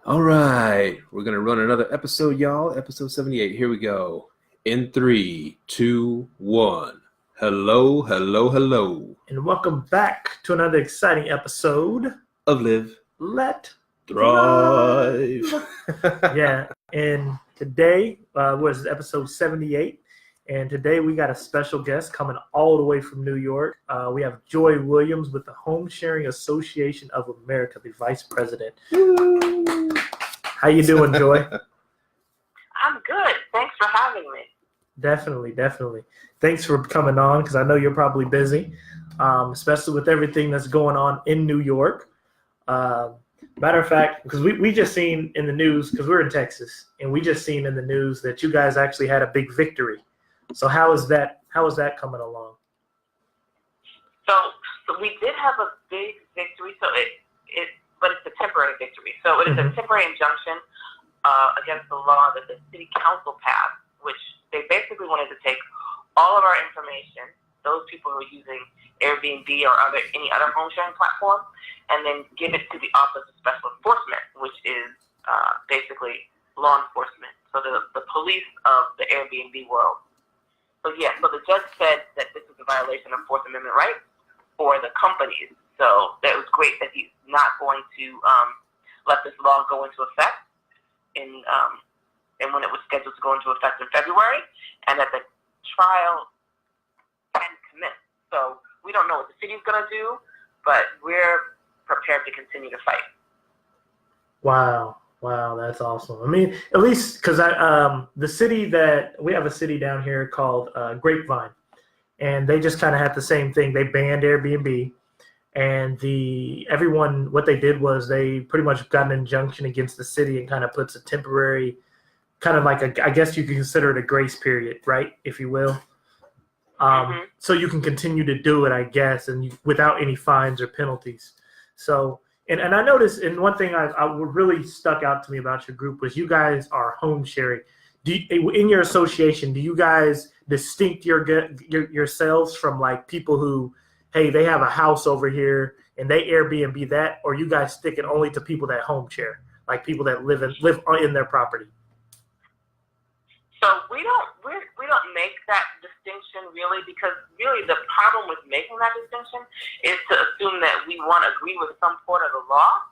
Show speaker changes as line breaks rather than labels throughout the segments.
All right, we're gonna run another episode, y'all. Episode 78. Here we go. In three, two, one. Hello, hello, hello.
And welcome back to another exciting episode
Of Live,
Let
Thrive.
Yeah, and today was episode 78, and today we got a special guest coming all the way from New York. We have Joy Williams with the Home Sharing Association of America, the Vice President. How you doing, Joy?
I'm good. Thanks for having me.
Definitely. Thanks for coming on because I know you're probably busy, especially with everything that's going on in New York. Matter of fact, because we just seen in the news, because we're in Texas, and we just seen in the news that you guys actually had a big victory. So how is that coming along?
So we did have a big victory. But it's a temporary victory. So it is a temporary injunction against the law that the city council passed, which they basically wanted to take all of our information, those people who are using Airbnb or any other home sharing platform, and then give it to the Office of Special Enforcement, which is basically law enforcement. So the police of the Airbnb world. So the judge said that this is a violation of Fourth Amendment rights for the companies. So that was great that he's not going to let this law go into effect and when it was scheduled to go into effect in February, and that the trial can commence. So we don't know what the city's going to do, but we're prepared to continue to fight.
Wow, that's awesome. I mean, at least because the city that we have a city down here called Grapevine, and they just kind of had the same thing. They banned Airbnb. And what they did was they pretty much got an injunction against the city and kind of puts a temporary, kind of like I guess you could consider it a grace period, right, if you will. So you can continue to do it, I guess, and without any fines or penalties. So, and I noticed, and one thing I really stuck out to me about your group was you guys are home sharing. In your association, do you guys distinct yourselves from like people who, hey, they have a house over here and they Airbnb that, or you guys stick it only to people that home share, like people that live in their property?
So we don't make that distinction really, because really the problem with making that distinction is to assume that we want to agree with some part of the law,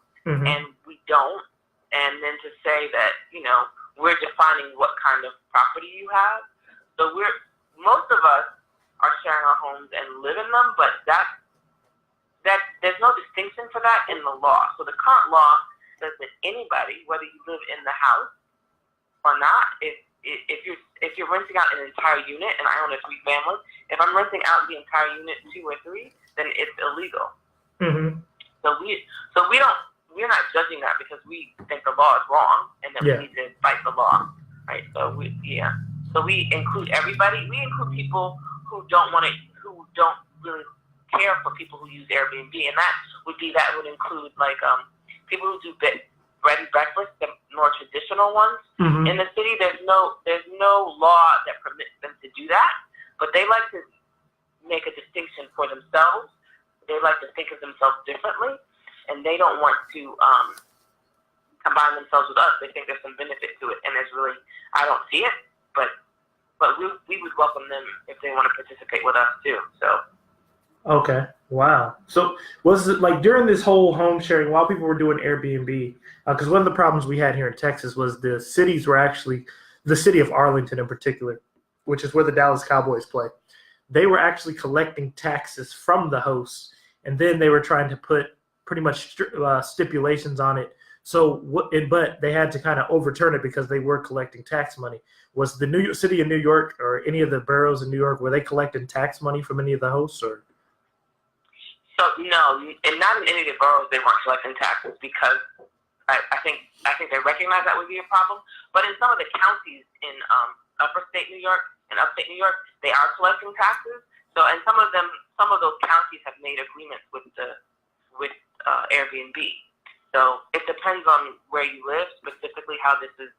and we don't, and then to say that we're defining what kind of property you have. So most of us are sharing our homes and live in them, but that there's no distinction for that in the law. So the current law says that anybody, whether you live in the house or not, if you're renting out an entire unit, and I own a 3-family, if I'm renting out the entire unit 2 or 3, then it's illegal. So we're not judging that because we think the law is wrong and that we need to fight the law, right? So we include everybody. We include people who don't really care for people who use Airbnb, and that would include like people who do bed and breakfast, the more traditional ones in the city. There's no law that permits them to do that, but they like to make a distinction for themselves. They like to think of themselves differently, and they don't want to combine themselves with us. They think there's some benefit to it, and I don't see it, but we would welcome them if they want to participate with us too. So.
Okay. Wow. So was it like during this whole home sharing, while people were doing Airbnb, because one of the problems we had here in Texas was the city of Arlington in particular, which is where the Dallas Cowboys play. They were actually collecting taxes from the hosts, and then they were trying to put pretty much stipulations on it. But they had to kind of overturn it because they were collecting tax money. Was the city of New York or any of the boroughs in New York, were they collecting tax money from any of the hosts? Or?
So no, and not in any of the boroughs they weren't collecting taxes because I think they recognize that would be a problem. But in some of the counties in upstate New York and upstate New York, they are collecting taxes. So and some of those counties have made agreements with Airbnb. So it depends on where you live, specifically how this is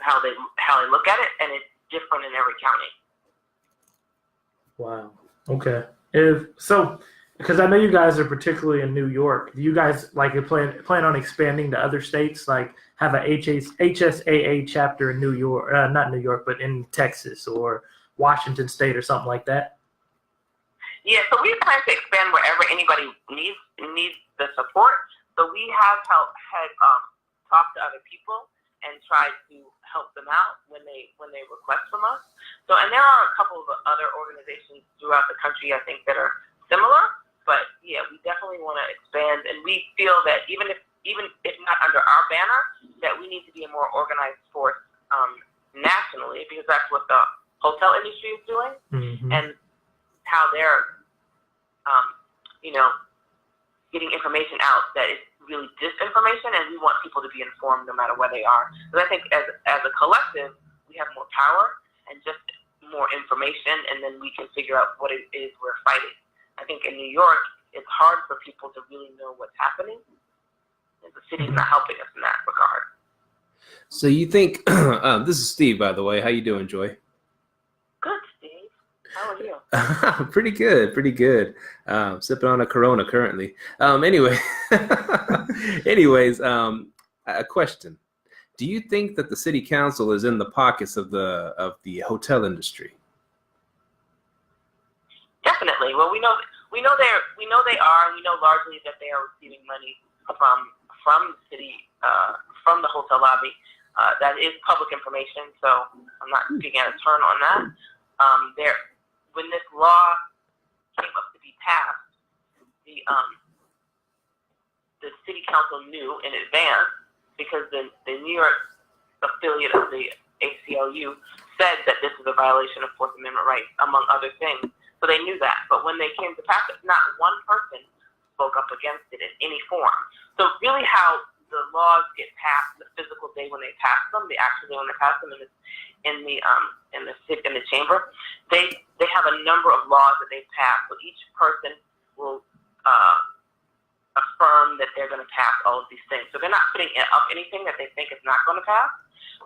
how they look at it, and it's different in every county.
Wow. Okay. Because I know you guys are particularly in New York. Do you guys like plan on expanding to other states? Like have a HSAA chapter in New York, not New York, but in Texas or Washington State or something like that?
Yeah, so we plan to expand wherever anybody needs the support. So we have had talked to other people and tried to help them out when they request from us. So, and there are a couple of other organizations throughout the country, I think, that are similar. But yeah, we definitely want to expand, and we feel that even if not under our banner, that we need to be a more organized force nationally, because that's what the hotel industry is doing, and how they're getting information out that is really disinformation, and we want people to be informed no matter where they are. Because I think as a collective, we have more power and just more information, and then we can figure out what it is we're fighting. I think in New York, it's hard for people to really know what's happening. And the city's not helping us in that regard.
So you think, this is Steve, by the way. How you doing, Joy?
Good, Steve. How are you?
Pretty good, pretty good. Sipping on a Corona currently. Anyways, a question. Do you think that the city council is in the pockets of the hotel industry?
Definitely. Well, we know they are, and we know largely that they are receiving money from the city, from the hotel lobby. That is public information, so I'm not speaking out of turn on that. When this law came up to be passed, the city council knew in advance, because the New York affiliate of the ACLU said that this is a violation of Fourth Amendment rights, among other things. So they knew that. But when they came to pass it, not one person spoke up against it in any form. So really how the laws get passed the physical day when they pass them, the actual day when they pass them in the chamber, they have a number of laws that they pass. So each person will affirm that they're going to pass all of these things. So they're not putting up anything that they think is not going to pass.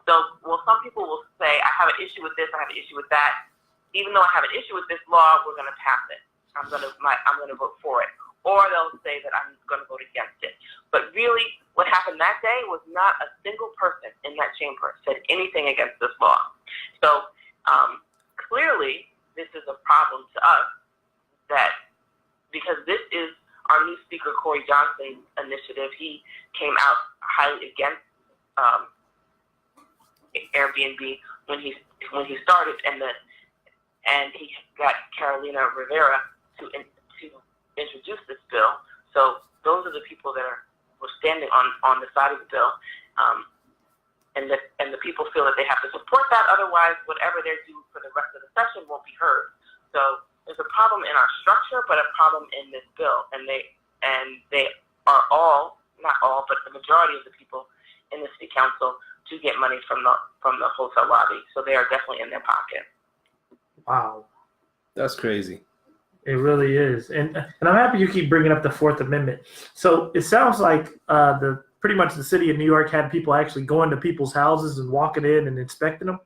So, well, some people will say, I have an issue with this, I have an issue with that. Even though I have an issue with this law, we're going to pass it. I'm going to vote for it. Or they'll say that I'm going to vote against it. But really, what happened that day was not a single person in that chamber said anything against this law. So clearly, this is a problem to us, because this is our new speaker, Corey Johnson's initiative. He came out highly against Airbnb when he started, and he got Carolina Rivera to introduce this bill. So those are the people that were standing on the side of the bill, and the people feel that they have to support that. Otherwise, whatever they're due for the rest of the session won't be heard. So there's a problem in our structure, but a problem in this bill, and they are all, not all, but the majority of the people in the city council to get money from the hotel lobby. So they are definitely in their pocket.
Wow.
That's crazy.
It really is. And I'm happy you keep bringing up the Fourth Amendment. So it sounds like pretty much the city of New York had people actually going to people's houses and walking in and inspecting them?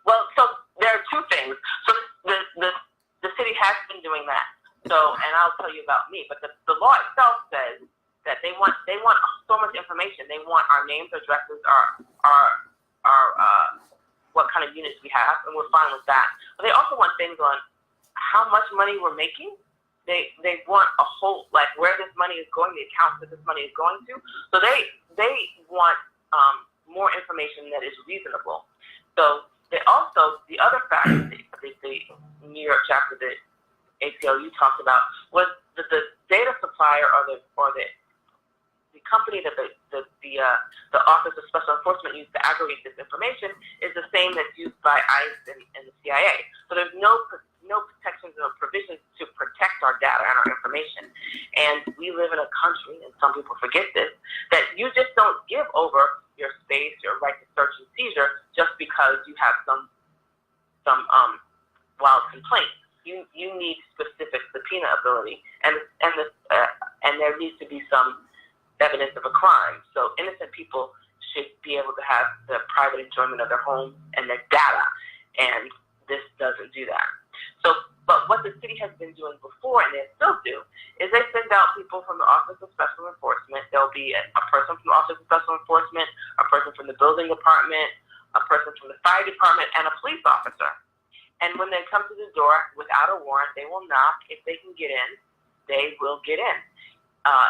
Well, so there are two things. So the city has been doing that. So, and I'll tell you about me, but the law itself says that they want so much information. They want our names, addresses, our what kind of units we have, and we're fine with that. But they also want things on how much money we're making. They want a whole, like, where this money is going, the accounts that this money is going to. So they want more information that is reasonable. So they also, the other fact that the New York chapter that ACLU talked about was that the data supplier or the company that the Office of Special Enforcement used to aggregate this information is the same that's used by ICE and the CIA. So there's no protections or provisions to protect our data and our information. And we live in a country, and some people forget this, that you just don't give over your space, your right to search and seizure, just because you have some wild complaint. You need specific subpoena ability, and there needs to be some evidence of a crime. So innocent people should be able to have the private enjoyment of their home and their data, and this doesn't do that. So But what the city has been doing before, and they still do, is they send out people from the Office of Special Enforcement. There'll be a person from the Office of Special Enforcement, a person from the building department, a person from the fire department, and a police officer. And when they come to the door without a warrant, they will knock. If they can get in, they will get in.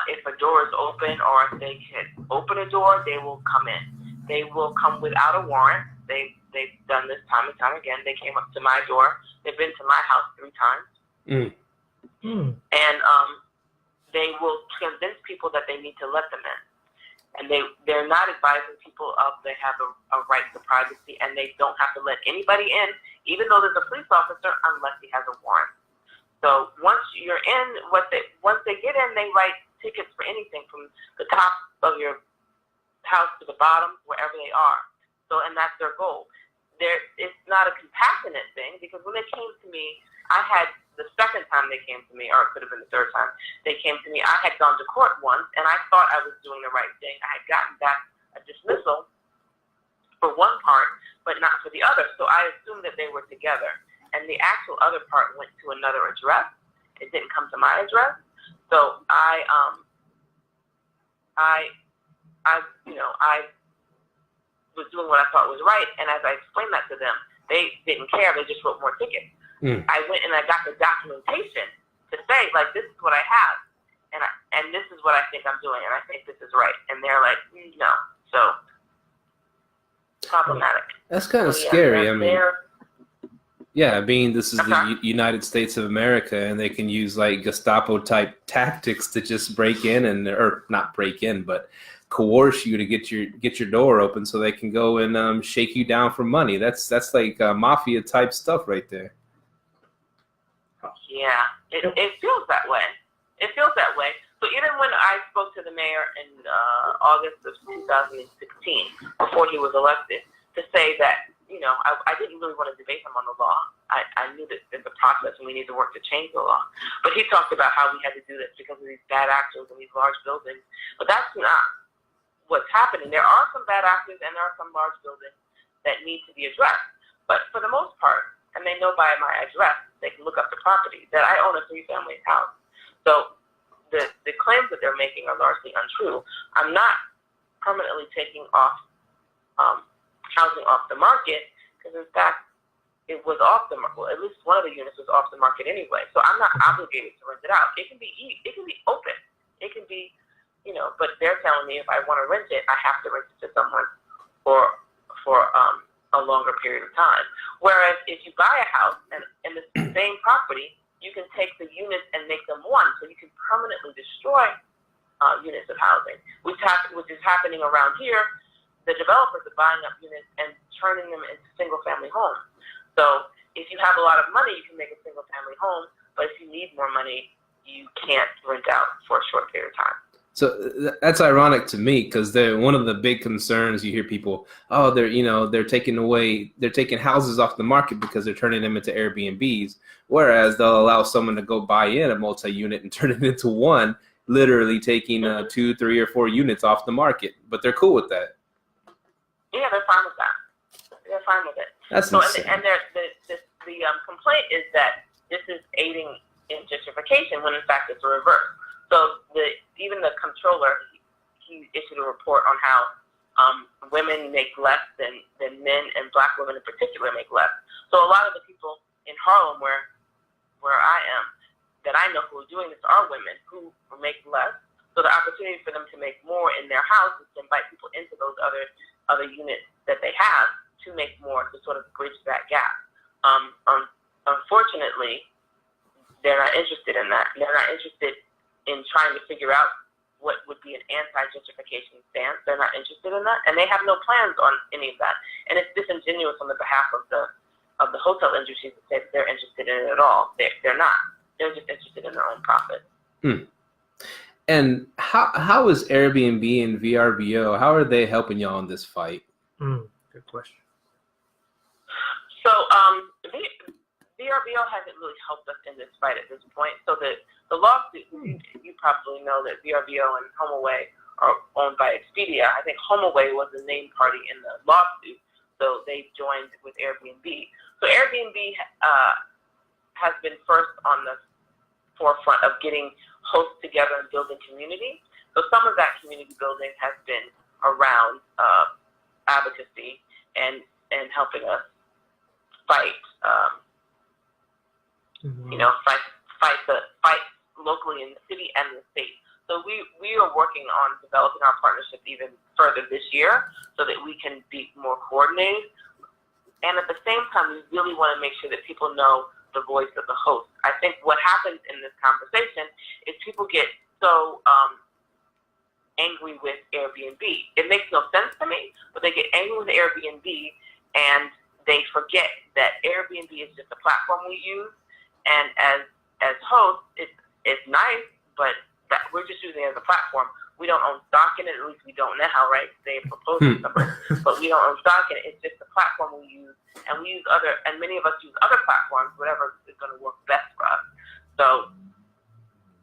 If a door is open or if they can open a door, they will come in. They will come without a warrant. They've done this time and time again. They came up to my door. They've been to my house 3 times. And they will convince people that they need to let them in. And they're not advising people of they have a right to privacy, and they don't have to let anybody in, even though there's a police officer, unless he has a warrant. So once you're in, once they get in, they write tickets for anything from the top of your house to the bottom, wherever they are. So, and that's their goal. It's not a compassionate thing, because when they came to me, I had the second time they came to me, or it could have been the third time they came to me, I had gone to court once, and I thought I was doing the right thing. I had gotten back a dismissal for one part, but not for the other. So I assumed that they were together. And the actual other part went to another address. It didn't come to my address. So I was doing what I thought was right, and as I explained that to them, they didn't care. They just wrote more tickets. I went and I got the documentation to say, like, this is what I have, and this is what I think I'm doing, and I think this is right. And they're like, no. So problematic.
That's kind of scary. I mean, yeah, being this is the United States of America, and they can use like Gestapo type tactics to just break in or not break in, but coerce you to get your door open so they can go and shake you down for money. That's like mafia type stuff right there.
Yeah, it feels that way. It feels that way. So even when I spoke to the mayor in August of 2016, before he was elected, to say that, you know, I didn't really want to debate him on the law. I knew that there's a process and we need to work to change the law. But he talked about how we had to do this because of these bad actors in these large buildings. But that's not what's happening. There are some bad actors and there are some large buildings that need to be addressed. But for the most part, and they know by my address, they can look up the property, that I own a 3-family house. So the claims that they're making are largely untrue. I'm not permanently taking off housing off the market, because in fact it was off the market. Well, at least one of the units was off the market anyway. So I'm not obligated to rent it out. It can be open. It can be, you know. But they're telling me if I want to rent it, I have to rent it to someone for a longer period of time. Whereas if you buy a house and in the same property, you can take the units and make them one, so you can permanently destroy units of housing, which is happening around here. The developers are buying up units and turning them into single-family homes. So if you have a lot of money, you can make a single-family home, but if you need more money, you can't rent out for a short period of time.
So that's ironic to me, because one of the big concerns you hear people, they're taking houses off the market because they're turning them into Airbnbs, whereas they'll allow someone to go buy in a multi-unit and turn it into one, literally taking 2, 3, or 4 units off the market. But they're cool with that.
Yeah, they're fine with that. They're fine with it.
That's
so,
insane.
and the complaint is that this is aiding in gentrification, when in fact it's a reverse. So even the comptroller, he issued a report on how women make less than men, and black women in particular make less. So a lot of the people in Harlem, where I am, that I know who are doing this are women who make less. So the opportunity for them to make more in their house is to invite people into those other units that they have to make more, to sort of bridge that gap. Unfortunately, they're not interested in that. They're not interested in trying to figure out what would be an anti-gentrification stance. They're not interested in that, and they have no plans on any of that. And it's disingenuous on the behalf of the hotel industry to say that they're interested in it at all. They're not. They're just interested in their own profit.
And how is Airbnb and VRBO, how are they helping y'all in this fight?
Good question.
So VRBO hasn't really helped us in this fight at this point. So the lawsuit, you probably know that VRBO and HomeAway are owned by Expedia. I think HomeAway was the named party in the lawsuit, so they joined with Airbnb. So Airbnb has been first on the forefront of getting hosts together and building community. So some of that community building has been around advocacy and helping us fight, fight locally in the city and the state. So we are working on developing our partnership even further this year so that we can be more coordinated. And at the same time, we really want to make sure that people know the voice of the host. I think what happens in this conversation is people get so angry with Airbnb. It makes no sense to me, but they get angry with Airbnb and they forget that Airbnb is just a platform we use. And as hosts, it's nice, but that we're just using it as a platform. We don't own stock in it, at least we don't now, right? They propose something, but we don't own stock in it. It's just a platform we use, and we use and many of us use other platforms, whatever is going to work best for us. So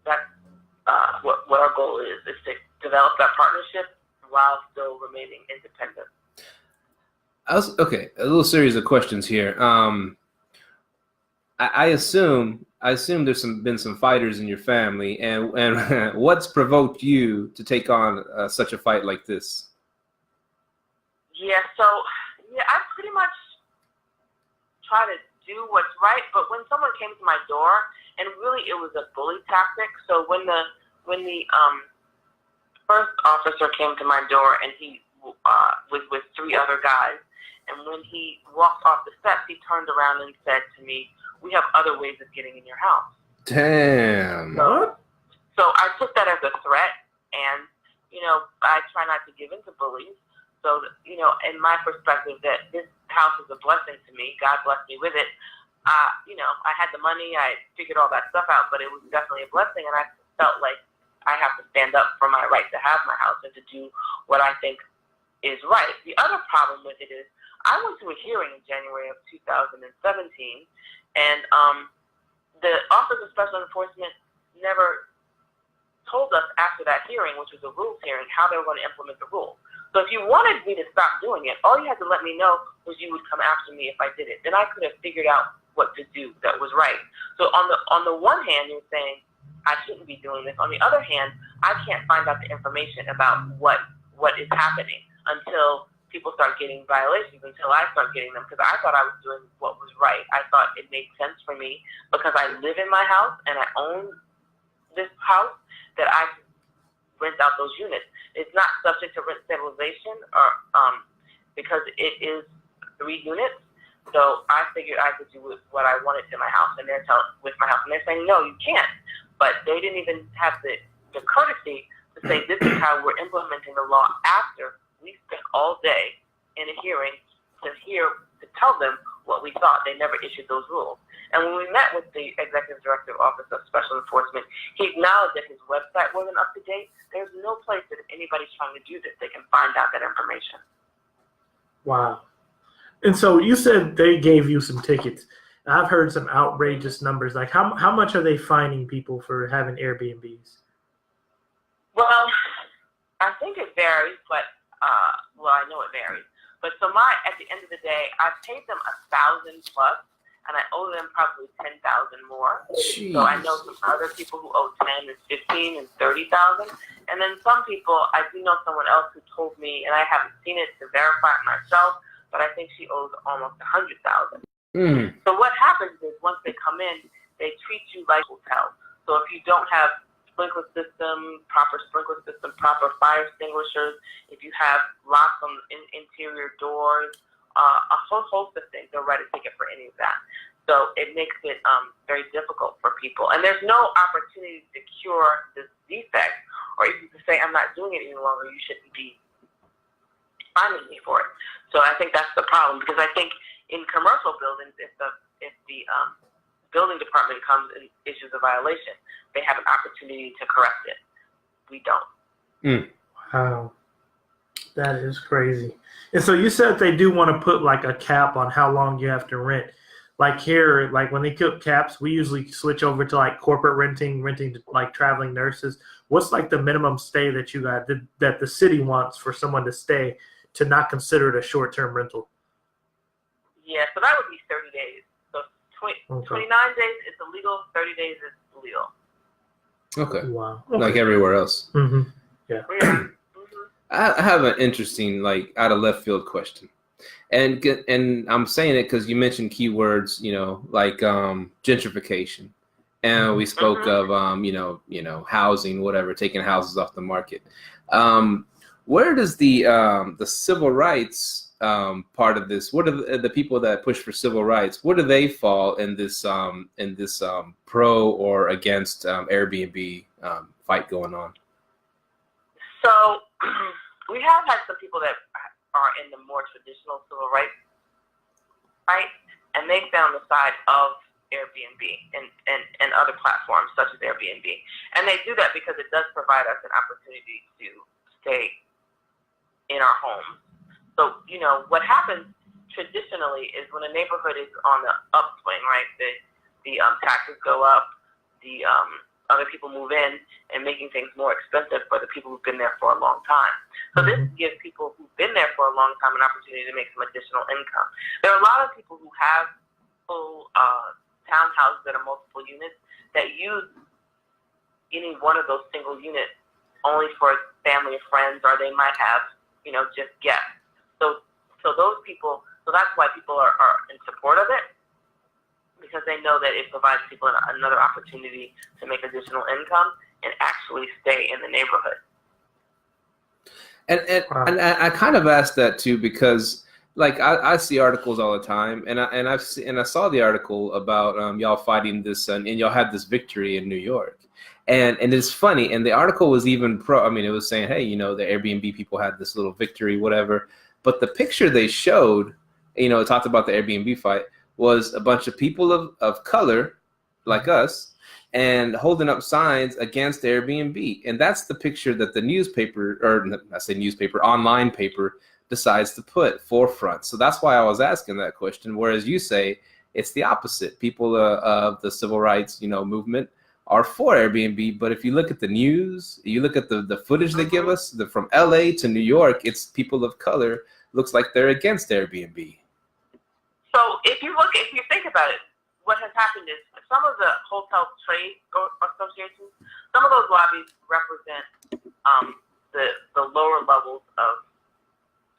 that's what our goal is to develop that partnership while still remaining independent.
Okay, a little series of questions here. I assume there's been some fighters in your family, and what's provoked you to take on such a fight like this?
Yeah, I pretty much try to do what's right, but when someone came to my door, and really it was a bully tactic. So when the first officer came to my door, and he was with 3 other guys, and when he walked off the steps, he turned around and said to me, "We have other ways of getting in your house."
Damn.
So I took that as a threat, and, I try not to give in to bullies. So, in my perspective, that this house is a blessing to me. God blessed me with it. I had the money. I figured all that stuff out, but it was definitely a blessing, and I felt like I have to stand up for my right to have my house and to do what I think is right. The other problem with it is I went to a hearing in January of 2017, and the Office of Special Enforcement never told us after that hearing, which was a rules hearing, how they were going to implement the rule. So if you wanted me to stop doing it, all you had to let me know was you would come after me if I did it. Then I could have figured out what to do that was right. So on the one hand, you're saying I shouldn't be doing this. On the other hand, I can't find out the information about what is happening until people start getting violations, until I start getting them, because I thought I was doing what was right. I thought it made sense for me because I live in my house and I own this house that I rent out those units. It's not subject to rent stabilization or because it is 3 units. So I figured I could do what I wanted to my house, and with my house, and they're saying no, you can't. But they didn't even have the courtesy to say this is how we're implementing the law after we spent all day in a hearing to tell them what we thought. They never issued those rules. And when we met with the Executive Director of Office of Special Enforcement, he acknowledged that his website wasn't up to date. There's no place that if anybody's trying to do this, they can find out that information.
Wow. And so you said they gave you some tickets. I've heard some outrageous numbers. Like how much are they fining people for having Airbnbs?
Well, I think it varies, but I know it varies. But so at the end of the day, I paid them $1,000 plus, and I owe them probably $10,000 more.
Jeez.
So I know some other people who owe $10,000 and $15,000 and $30,000, and then some people, I do know someone else who told me, and I haven't seen it to verify it myself, but I think she owes almost $100,000. So what happens is once they come in, they treat you like a hotel. So if you don't have proper sprinkler system, proper fire extinguishers, if you have locks on interior doors, a whole host of things, they'll write a ticket for any of that. So it makes it very difficult for people. And there's no opportunity to cure this defect, or even to say, I'm not doing it any longer, you shouldn't be finding me for it. So I think that's the problem, because I think in commercial buildings, if the building department comes and issues a violation, they have an opportunity to correct it. We don't.
Wow. That is crazy. And so you said they do want to put like a cap on how long you have to rent. Like here, like when they put caps, we usually switch over to like corporate renting to like traveling nurses. What's like the minimum stay that you got that the city wants for someone to stay to not consider it a short-term rental?
Yeah, so that would be 30 days. So 29 days is illegal, 30 days is legal.
Okay.
Wow.
Like everywhere else.
Mm-hmm. Yeah.
I have an interesting, like, out of left field question, and I'm saying it because you mentioned keywords, like gentrification, and we spoke of housing, whatever, taking houses off the market. Where does the civil rights part of this? What are the people that push for civil rights? Where do they fall in this pro or against Airbnb fight going on?
So we have had some people that are in the more traditional civil rights fight, and they stay on the side of Airbnb and other platforms such as Airbnb. And they do that because it does provide us an opportunity to stay in our homes. So, what happens traditionally is when a neighborhood is on the upswing, right, the taxes go up, the other people move in and making things more expensive for the people who've been there for a long time. So this gives people who've been there for a long time an opportunity to make some additional income. There are a lot of people who have full townhouses that are multiple units that use any one of those single units only for family or friends, or they might have, just guests. So those people, so that's why people are in support of it, because they know that it provides people another opportunity to make additional income and actually stay in the neighborhood.
And I kind of asked that too because, like, I see articles all the time, and I saw the article about y'all fighting this, and y'all had this victory in New York, and it's funny. And the article was even pro. I mean, it was saying, hey, the Airbnb people had this little victory, whatever. But the picture they showed, it talked about the Airbnb fight, was a bunch of people of color, like us, and holding up signs against Airbnb. And that's the picture that the newspaper, or I say newspaper, online paper, decides to put forefront. So that's why I was asking that question. Whereas you say it's the opposite. People of the civil rights, movement are for Airbnb. But if you look at the news, you look at the footage they give us, from LA to New York, it's people of color. Looks like they're against Airbnb.
So if you think about it, what has happened is some of the hotel trade associations, some of those lobbies represent the lower levels of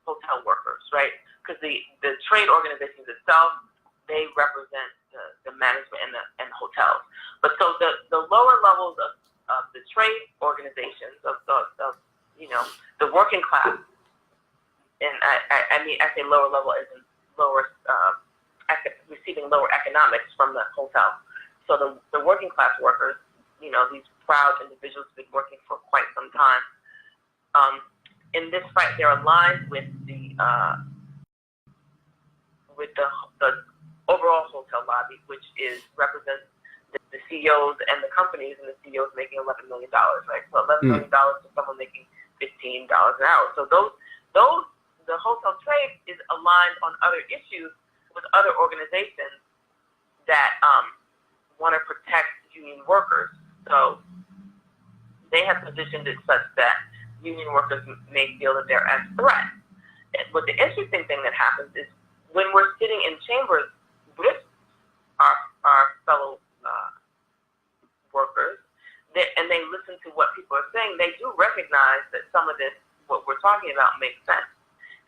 hotel workers, right? Because the trade organizations itself, they represent the management and the hotels. But so the lower levels of the trade organizations of the working class, and I say lower level as in lower receiving lower economics from the hotel. So the working class workers, these proud individuals have been working for quite some time. In this fight, they're aligned with the overall hotel lobby, which represents the CEOs and the companies, and the CEOs making $11 million, right? So $11 million to someone making $15 an hour. So the hotel trade is aligned on other issues with other organizations that want to protect union workers. So they have positioned it such that union workers may feel that they're at threat. But the interesting thing that happens is when we're sitting in chambers with our fellow workers, and they listen to what people are saying, they do recognize that some of this, what we're talking about, makes sense.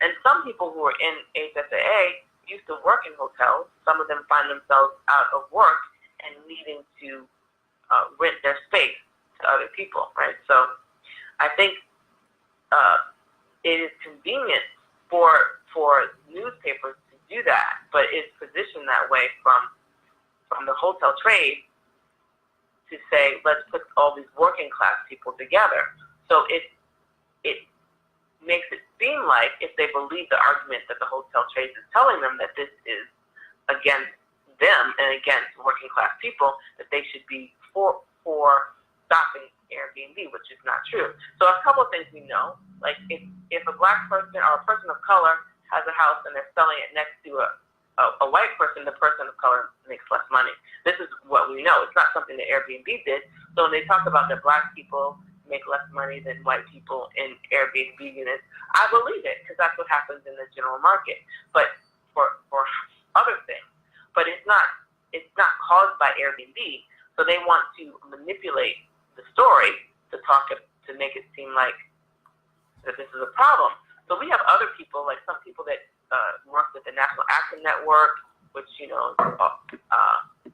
And some people who are in HSAA used to work in hotels. Some of them find themselves out of work and needing to rent their space to other people, right? So I think it is convenient for newspapers to do that, but it's positioned that way from the hotel trade to say, let's put all these working class people together. So it makes it seem like, if they believe the argument that the hotel trade is telling them, that this is against them and against working class people, that they should be for stopping Airbnb, which is not true. So a couple of things we know, like if a black person or a person of color has a house and they're selling it next to a white person, the person of color makes less money. This is what we know. It's not something that Airbnb did. So when they talk about that black people make less money than white people in Airbnb units, I believe it, because that's what happens in the general market. But for other things, but it's not it's not caused by Airbnb. So they want to manipulate the story to make it seem like that this is a problem. So we have other people, like some people that work with the National Action Network, which,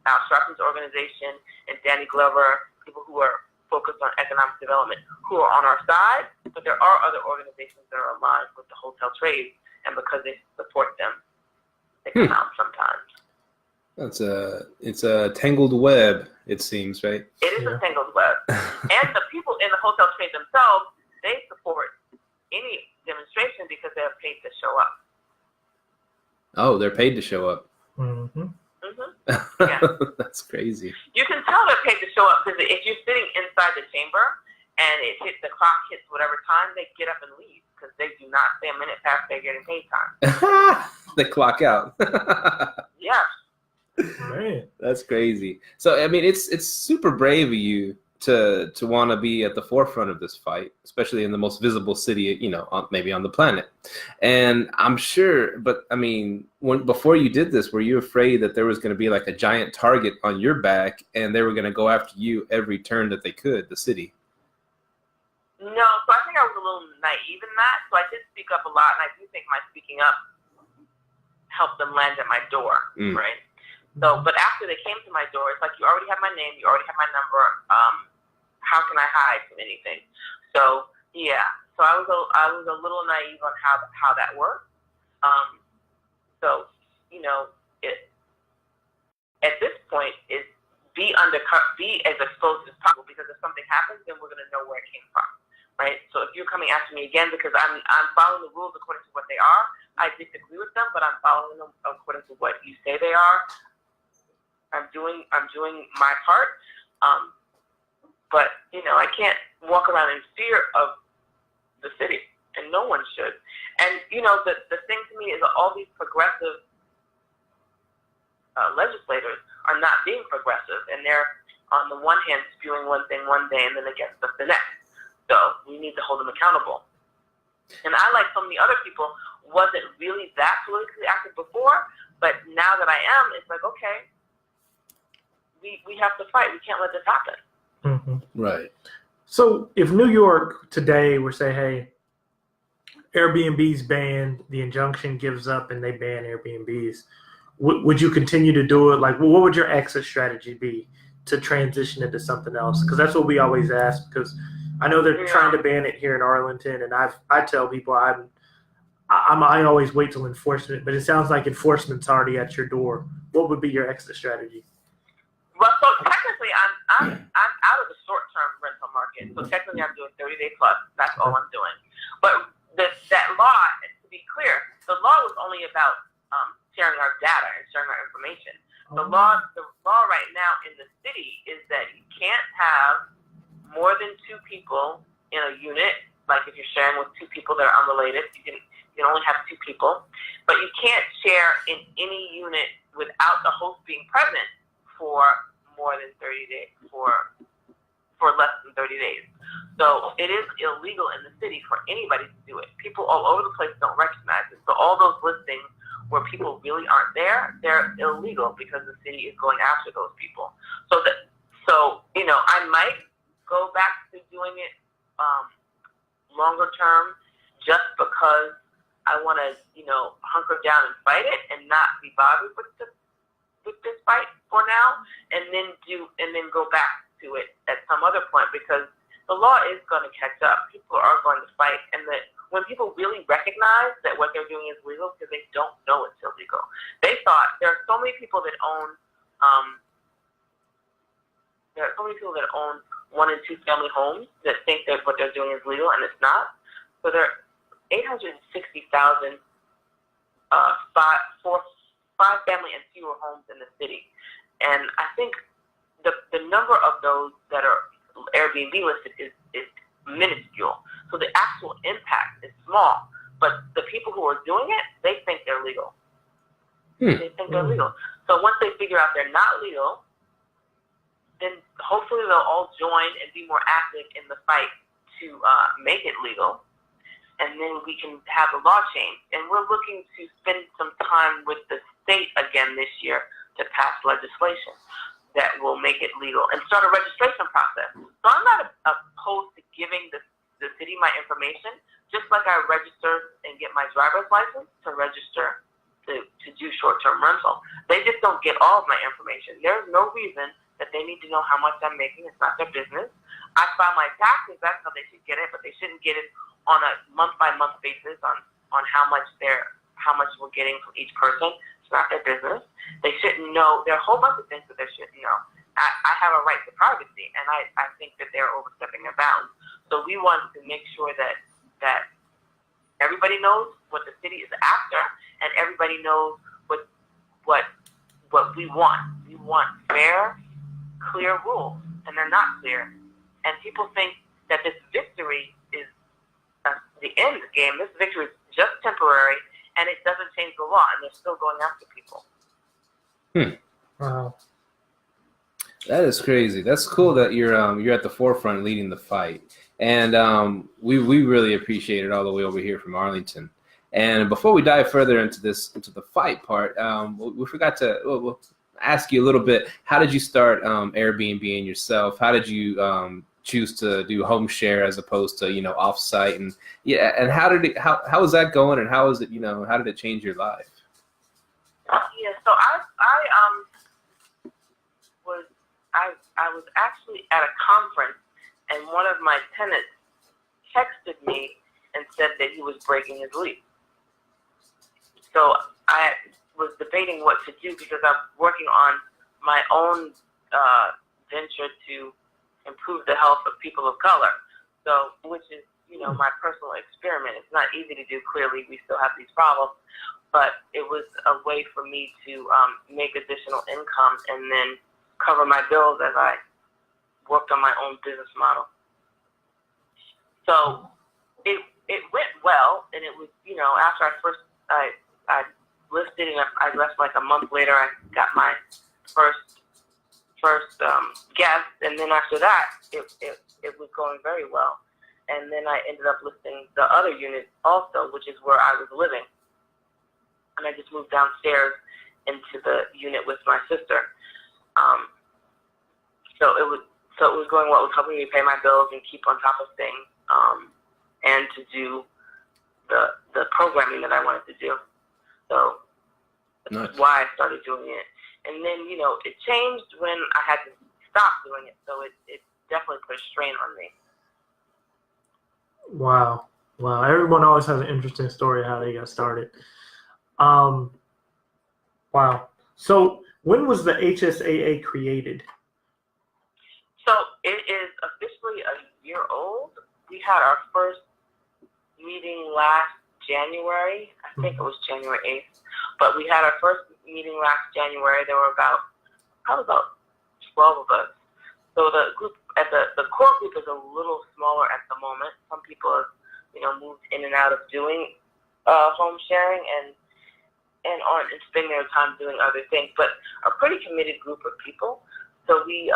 Al Sharpton's organization, and Danny Glover, people who are focused on economic development, who are on our side, but there are other organizations that are aligned with the hotel trade, and because they support them, they come out sometimes.
It's a tangled web, it seems, right?
It is a tangled web. And the people in the hotel trade themselves, they support any demonstration because they're paid to show up.
Oh, they're paid to show up.
Mm-hmm.
Yeah.
That's crazy.
You can tell they're paid to show up because if you're sitting inside the chamber and the clock hits whatever time, they get up and leave because they do not stay a minute past their getting paid time.
They clock out.
Yeah.
Man.
That's crazy. So I mean, it's super brave of you to want to be at the forefront of this fight, especially in the most visible city, maybe on the planet. And I'm sure, but I mean, before you did this, were you afraid that there was going to be like a giant target on your back and they were going to go after you every turn that they could, the city?
No, so I think I was a little naive in that. So I did speak up a lot, and I do think my speaking up helped them land at my door, right? So, but after they came to my door, it's like, you already have my name, you already have my number. How can I hide from anything? So, yeah. So I was a little naive on how that works. So, at this point, is be as exposed as possible, because if something happens, then we're going to know where it came from, right? So if you're coming after me again because I'm following the rules according to what they are, I disagree with them, but I'm following them according to what you say they are. I'm doing my part, but I can't walk around in fear of the city, and no one should. And the thing to me is that all these progressive legislators are not being progressive, and they're on the one hand spewing one thing one day and then against us the next. So we need to hold them accountable. And I, like so many other people, wasn't really that politically active before, but now that I am, it's like, okay, we have to fight. We can't let this happen.
Mm-hmm.
Right.
So if New York today were say, hey, Airbnb's banned, the injunction gives up and they ban Airbnbs, would you continue to do it? Like, what would your exit strategy be to transition into something else? Because that's what we always ask, because I know they're trying to ban it here in Arlington, and I tell people I always wait till enforcement, but it sounds like enforcement's already at your door. What would be your exit strategy?
Well, so technically, I'm out of the short-term rental market. So technically, I'm doing 30-day plus. That's all I'm doing. But that law, to be clear, the law was only about sharing our data and sharing our information. The law right now in the city is that you can't have more than 2 people in a unit. Like if you're sharing with 2 people that are unrelated, you can only have 2 people. But you can't share in any unit without the host being present for more than 30 days, for less than 30 days. So it is illegal in the city for anybody to do it. People all over the place don't recognize it. So all those listings where people really aren't there, they're illegal because the city is going after those people. So I might go back to doing it longer term just because I want to, hunker down and fight it and not be bothered with this fight for now, and then go back to it at some other point, because the law is going to catch up. People are going to fight, and that when people really recognize that what they're doing is legal, because they don't know it's illegal. They thought there are so many people that own 1 and 2 family homes that think that what they're doing is legal, and it's not. So there are 860,000 5 family and fewer homes in the city. And I think the number of those that are Airbnb listed is minuscule. So the actual impact is small. But the people who are doing it, they think they're legal. They think they're legal. So once they figure out they're not legal, then hopefully they'll all join and be more active in the fight to make it legal. And then we can have the law change. And we're looking to spend some time with the state again this year to to pass legislation that will make it legal and start a registration process. So I'm not opposed to giving the city my information, just like I register and get my driver's license to register to do short-term rental. They just don't get all of my information. There's no reason that they need to know how much I'm making. It's not their business. I file my taxes, that's how they should get it, but they shouldn't get it on a month-by-month basis on how much we're getting from each person. It's not their business. They shouldn't know. There are a whole bunch of things that they shouldn't know. I have a right to privacy, and I think that they're overstepping their bounds. So we want to make sure that everybody knows what the city is after, and everybody knows what we want. We want fair, clear rules, and they're not clear. And people think that this victory is the end of the game. This victory is just temporary, and it doesn't change the law, and they're still going after people.
Wow.
That is crazy. That's cool that you're at the forefront leading the fight, and we really appreciate it all the way over here from Arlington. And before we dive further into the fight part, we forgot to we'll ask you a little bit. How did you start Airbnb and yourself? How did you choose to do home share as opposed to offsite? And and how is that going? And how is it how did it change your life?
Yeah, so I was actually at a conference, and one of my tenants texted me and said that he was breaking his lease. So I was debating what to do because I'm working on my own venture to improve the health of people of color. So, which is, my personal experiment. It's not easy to do. Clearly, we still have these problems, but it was a way for me to make additional income and then cover my bills as I worked on my own business model. So it went well, and it was, after I listed, and I left like a month later, I got my first guest, and then after that, it was going very well. And then I ended up listing the other unit also, which is where I was living. And I just moved downstairs into the unit with my sister. So it was going well. It was helping me pay my bills and keep on top of things, and to do the programming that I wanted to do. So that's why I started doing it. And then, it changed when I had to stop doing it. So it definitely put a strain on me.
Wow. Everyone always has an interesting story how they got started. Wow. So when was the HSAA created?
So it is officially a year old. We had our first meeting last January. I think it was January 8th. But we had our first meeting last January. There were probably about 12 of us. So the group the core group is a little smaller at the moment. Some people have, moved in and out of doing home sharing and spending their time doing other things, but a pretty committed group of people. So we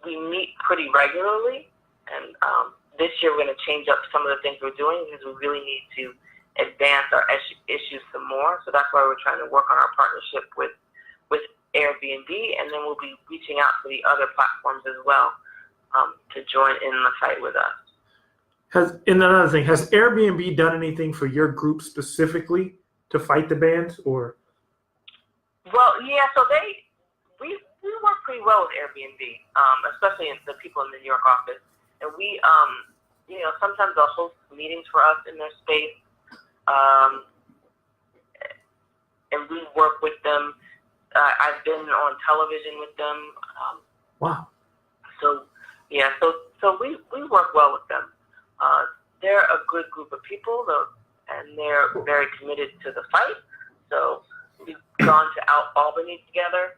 meet pretty regularly, and this year we're going to change up some of the things we're doing because we really need to advance our issues some more. So that's why we're trying to work on our partnership with Airbnb, and then we'll be reaching out to the other platforms as well to join in the fight with us.
Another thing, has Airbnb done anything for your group specifically to fight the bans, or? Well,
yeah. So we work pretty well with Airbnb, especially the people in the New York office, and we sometimes they'll host meetings for us in their space, and we work with them. I've been on television with them.
Wow.
So yeah, so we work well with them. They're a good group of people, though, and they're very committed to the fight. So we've gone to Albany together,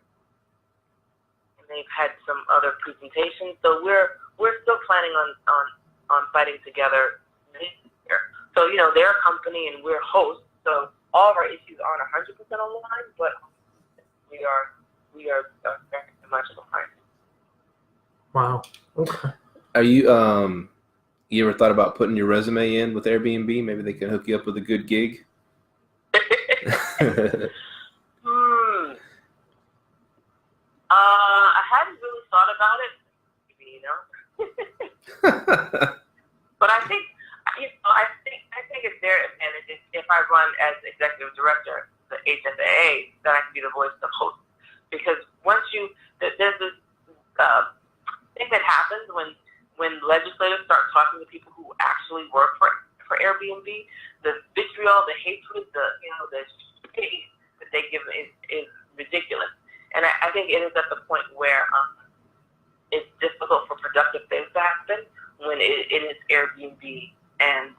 and they've had some other presentations. So we're still planning on fighting together this year. So they're a company and we're hosts. So all of our issues aren't 100% aligned, but we are very much aligned.
Wow. Okay.
Are you ever thought about putting your resume in with Airbnb? Maybe they can hook you up with a good gig.
But I think, I think it's their advantage if I run as executive director, the HSAA, then I can be the voice of host. Because once there's this thing that happens when legislators start talking to people who actually work for Airbnb, the vitriol, the hatred, the pity that they give is ridiculous. And I think it is at the point where it's difficult for productive things to happen when it is Airbnb and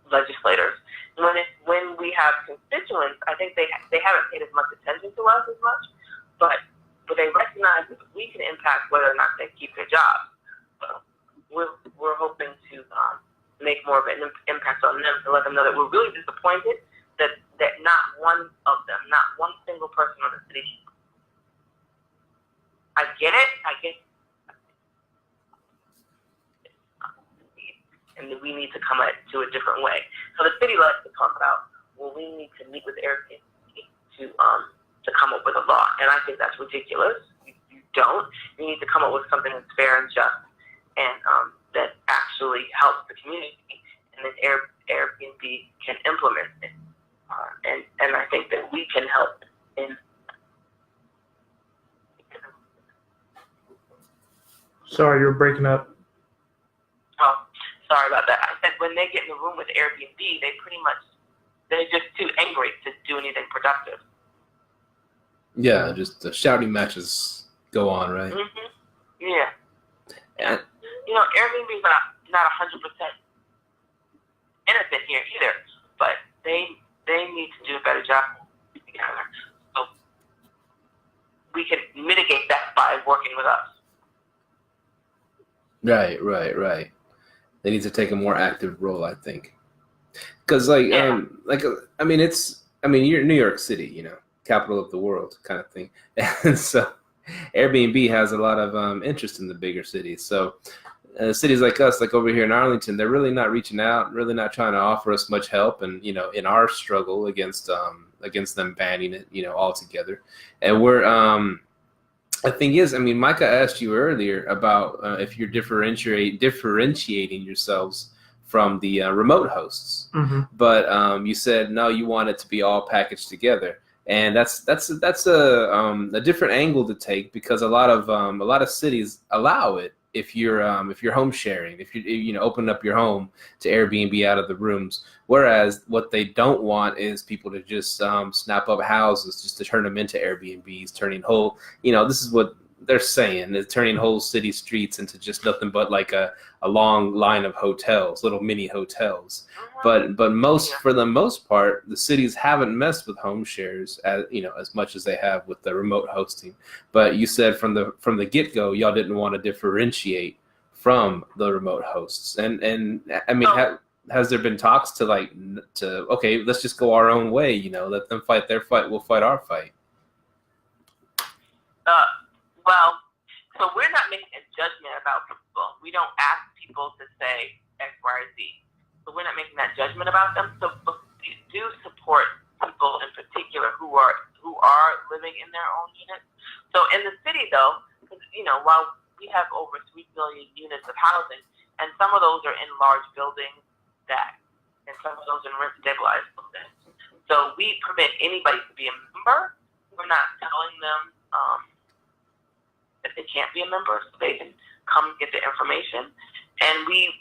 legislators. When we have constituents, I think they haven't paid as much attention to us as much, but they recognize that we can impact whether or not they keep their jobs. So we're hoping to make more of an impact on them to let them know that we're really disappointed that not one of them, not one single person on the city. I get it. And we need to come at it to a different way. So the city likes to talk about, well, we need to meet with Airbnb to come up with a law. And I think that's ridiculous. You don't. You need to come up with something that's fair and just and that actually helps the community, and then Airbnb can implement it. And I think that we can help in.
Sorry, you're breaking up.
Oh, sorry about that. I said when they get in the room with Airbnb, they're just too angry to do anything productive.
Yeah, just the shouting matches go on, right?
Mm-hmm. Yeah.
And,
Airbnb is not 100% innocent here either, but they need to do a better job together. So we can mitigate that by working with us.
Right. They need to take a more active role, I think. Because, you're New York City, capital of the world kind of thing. And so Airbnb has a lot of interest in the bigger cities. So cities like us, like over here in Arlington, they're really not reaching out, really not trying to offer us much help. And, in our struggle against them banning it, altogether. And we're, the thing is, Myka asked you earlier about if you're differentiating yourselves from the remote hosts. Mm-hmm. But you said, no, you want it to be all packaged together. And that's a different angle to take, because a lot of cities allow it if you're home sharing, if you open up your home to Airbnb out of the rooms. Whereas what they don't want is people to just snap up houses just to turn them into Airbnbs, turning whole, this is what they're saying, is turning whole city streets into just nothing but like a long line of hotels, little mini hotels. But for the most part, the cities haven't messed with home shares as much as they have with the remote hosting. But you said from the get-go, y'all didn't want to differentiate from the remote hosts. And has there been talks to okay, let's just go our own way, let them fight their fight, we'll fight our fight?
Well, so we're not making a judgment about people. We don't ask people to say X, Y, or Z. So we're not making that judgment about them. So we do support people in particular who are living in their own units. So in the city, though, while we have over 3 million units of housing, and some of those are in large buildings and some of those in rent-stabilized buildings. So we permit anybody to be a member. We're not telling them that they can't be a member, so they can come get the information. And we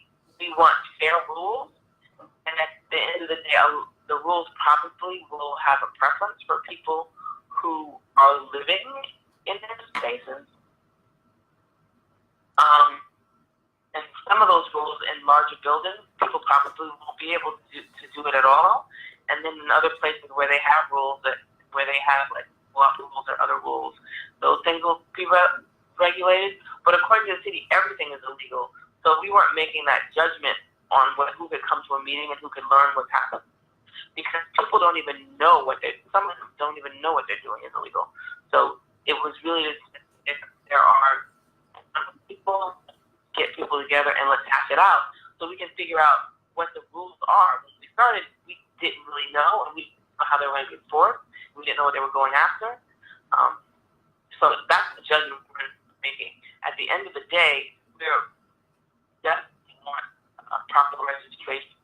want fair rules. And at the end of the day, the rules probably will have a preference for people who are living in their spaces. And some of those rules in larger buildings, people probably won't be able to do it at all. And then in other places where they have rules, where they have like block rules or other rules, those things will be regulated. But according to the city, everything is illegal. So we weren't making that judgment on who could come to a meeting and who could learn what's happening. Because people don't even know some of them don't even know what they're doing is illegal. So it was really if there are people, get people together and let's hash it out so we can figure out what the rules are. When we started, we didn't really know, and we didn't know how they were going to be enforced. We didn't know what they were going after. So that's the judgment we're making. At the end of the day, definitely want proper registration.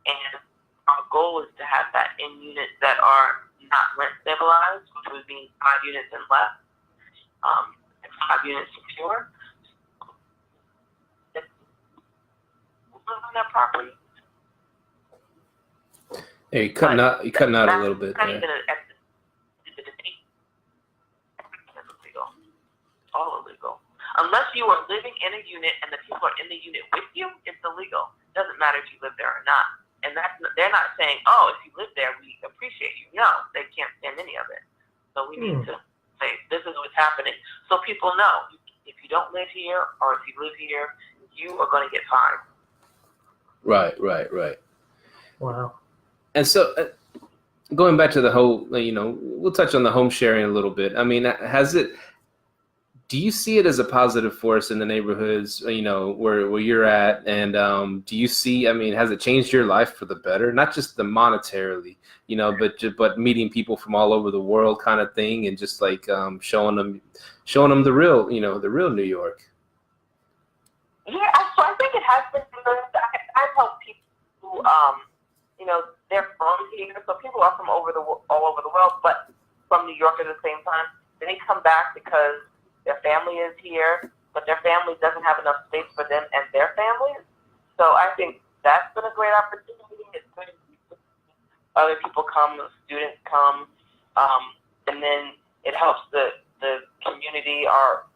And our goal is to have that in units that are not rent stabilized, which would be 5 units and less, and 5 units secure. On that property.
Hey, you're cutting out. You're cutting out a little bit there.
All illegal. Unless you are living in a unit and the people are in the unit with you, it's illegal. Doesn't matter if you live there or not. And they're not saying, oh, if you live there, we appreciate you. No, they can't stand any of it. So we need to say, this is what's happening. So people know, if you don't live here or if you live here, you are going to get fined.
Right.
Wow.
And so, going back to the whole, we'll touch on the home sharing a little bit. I mean, do you see it as a positive force in the neighborhoods, where you're at? And do you see, has it changed your life for the better? Not just the monetarily, but meeting people from all over the world kind of thing, and just like showing them the real, the real New York.
Yeah, so I think it has been good. I've helped people who, they're from here, so people are from all over the world, but from New York at the same time. They come back because their family is here, but their family doesn't have enough space for them and their families. So I think that's been a great opportunity. It's good. Other people come, students come, and then it helps the community, our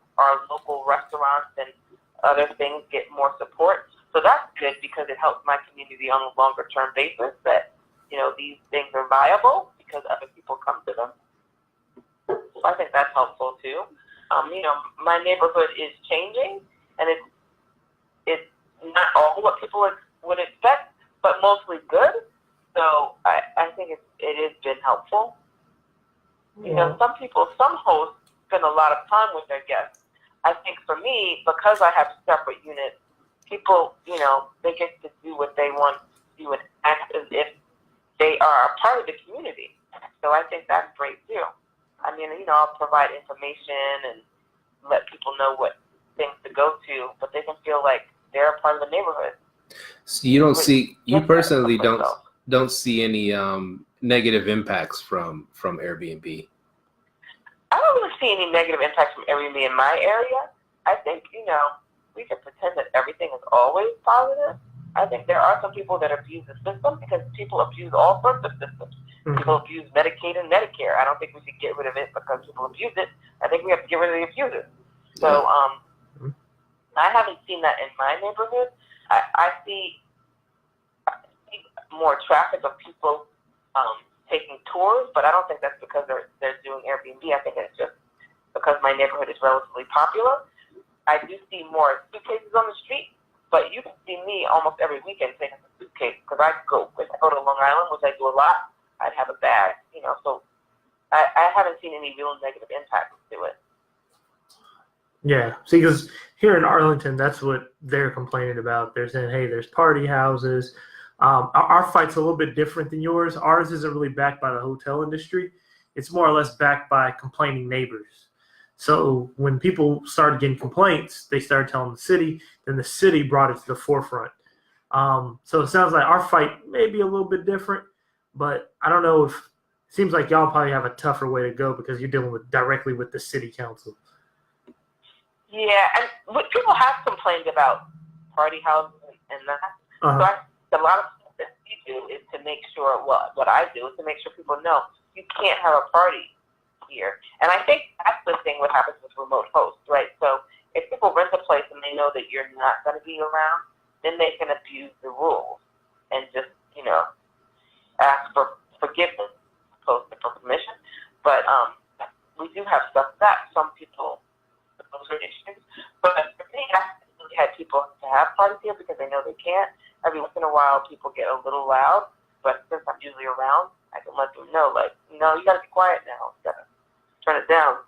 local restaurants and other things get more support. So that's good because it helps my community on a longer term basis that, these things are viable because other people come to them. So I think that's helpful too. My neighborhood is changing, and it's not all what people would expect, but mostly good. So I think it has been helpful. Some hosts spend a lot of time with their guests. I think for me, because I have separate units, people, they get to do what they want to do and act as if they are a part of the community. So I think that's great too. I'll provide information and let people know what things to go to, but they can feel like they're a part of the neighborhood.
So you personally don't see any negative impacts from Airbnb?
I don't really see any negative impacts from Airbnb in my area. I think, we can pretend that everything is always positive. I think there are some people that abuse the system because people abuse all sorts of systems. Mm-hmm. People abuse Medicaid and Medicare. I don't think we should get rid of it because people abuse it. I think we have to get rid of the abusers. So I haven't seen that in my neighborhood. I see more traffic of people taking tours, but I don't think that's because they're doing Airbnb. I think it's just because my neighborhood is relatively popular. I do see more suitcases on the street, but you can see me almost every weekend taking a suitcase because if I go to Long Island, which I do a lot, I'd have a bag, so I haven't seen any real negative impacts to it.
Yeah, see, because here in Arlington, that's what they're complaining about. They're saying, hey, there's party houses. Our fight's a little bit different than yours. Ours isn't really backed by the hotel industry. It's more or less backed by complaining neighbors. So when people started getting complaints, they started telling the city, then the city brought it to the forefront. So it sounds like our fight may be a little bit different, but I don't know if it seems like y'all probably have a tougher way to go because you're dealing directly with the city council. Yeah, and
what people have complained about party houses and that. So a lot of stuff that we do is to make sure, what I do is to make sure people know you can't have a party here. And I think that's the thing what happens with remote hosts, right? So if people rent a place and they know that you're not going to be around, then they can abuse the rules and just, ask for forgiveness opposed to for permission. But we do have stuff that some people, those are issues. But for me, I really had people to have parties here because they know they can't. Every once in a while, people get a little loud, but since I'm usually around, I can let them know, you got to be quiet now. You got to turn it down.